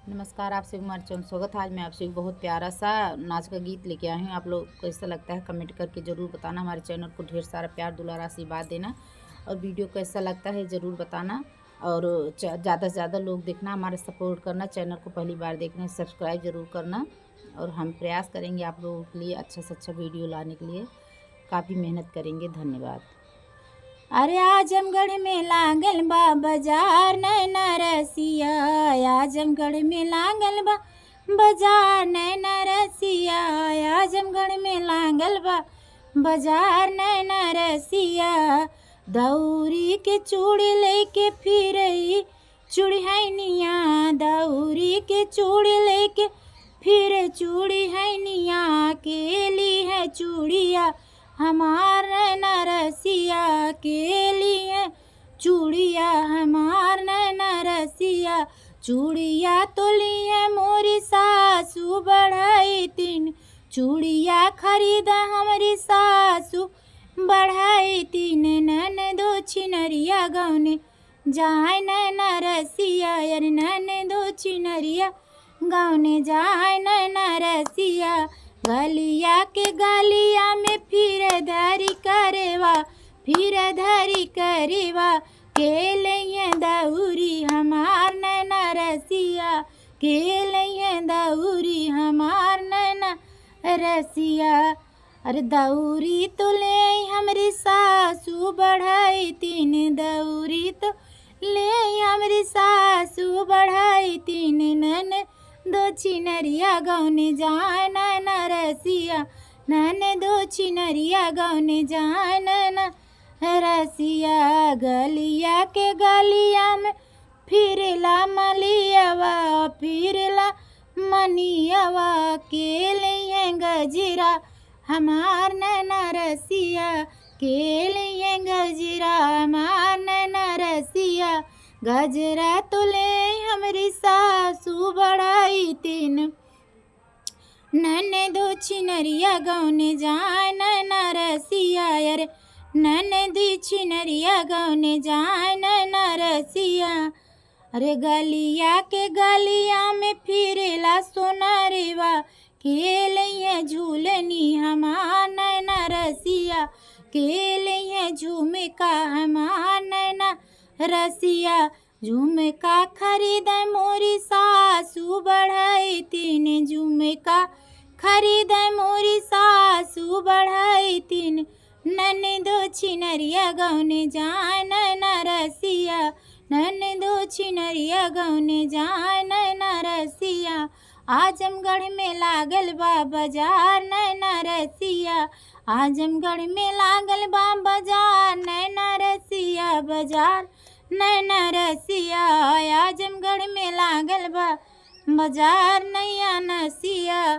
नमस्कार, आप सभी हमारे चैनल स्वागत है। आज मैं आपसे एक बहुत प्यारा सा नाच का गीत लेके आई हूँ। आप लोग को कैसा लगता है कमेंट करके ज़रूर बताना। हमारे चैनल को ढेर सारा प्यार दुलार आशीर्वाद देना और वीडियो कैसा लगता है ज़रूर बताना। और ज़्यादा से ज़्यादा लोग देखना, हमारा सपोर्ट करना। चैनल को पहली बार देख रहे हैं सब्सक्राइब ज़रूर करना। और हम प्रयास करेंगे आप लोगों के लिए अच्छा से अच्छा वीडियो लाने के लिए, काफ़ी मेहनत करेंगे। धन्यवाद। अरे आजमगढ़ में लागल बा बाजार नैना रसिया, आजमगढ़ में लागल बा बाजार नैना रसिया, आजमगढ़ में लागल बा बाजार नैना रसिया। दौरी के चूड़ी लेके फिरई चूड़ी है निया, दौरी के चूड़ी लेके फिर चूड़ी है निया, केली है चूड़िया हमार नरसिया, के लिए चूड़िया हमार नरसिया। चूड़िया तो लिए मोरी सासू बढ़ाई तीन, चूड़िया खरीद हमारी सासू बढ़ाई तीन। नन दो छिनरिया गौने जाए नरसिया, यार नन दो छिनरिया गौने जाए नरसिया। गलिया के गलिया में फिर धरी करेवा, फिर धरी करेवा, के लिए दौरी हमार नैना रसिया, के लिए दौरी हमार नैना रसिया। अरे दौरी तो ले हमारी सासू बढ़ाई तीन, दौरी तो ले हमारी सासू बढ़ाई तीन। नन दो छिनरिया गौने जाए नरसिया, नन दो छिनरिया गौने जाए रसिया। गलिया के गलिया में फिरला मलियावा, फिरला मनियावा, के लिए गजरा हमार नैना रसिया, के लिए गजरा हमार नैना रसिया। गजरा तो ले हमारी सासू बढ़ाई तीन, नन दो छिनरिया गौने जाए नैना रसिया, यार नन दी छिनरिया गौने जाए नैना रसिया। अरे गलिया के गलिया में फिरला सोनारेवा, के लिए झूलनी हमार नैना रसिया, के लिए झुमका हमार नैना रसिया। झुमका खरीद मोरी सासू बढ़ाई तीन, झुमका खरीद मोरी सासू बढ़ाई तीन। नन दो छिनरिया गौने जाए नैना रसिया, नन दो छिनरिया गौने जाए नैना रसिया। आजमगढ़ में लागल बा बाजार नैना रसिया, आजमगढ़ में लागल बा बाजार नैना रसिया, बाजार नैना रसिया। आजमगढ़ में लागल बा बाजार नैना रसिया।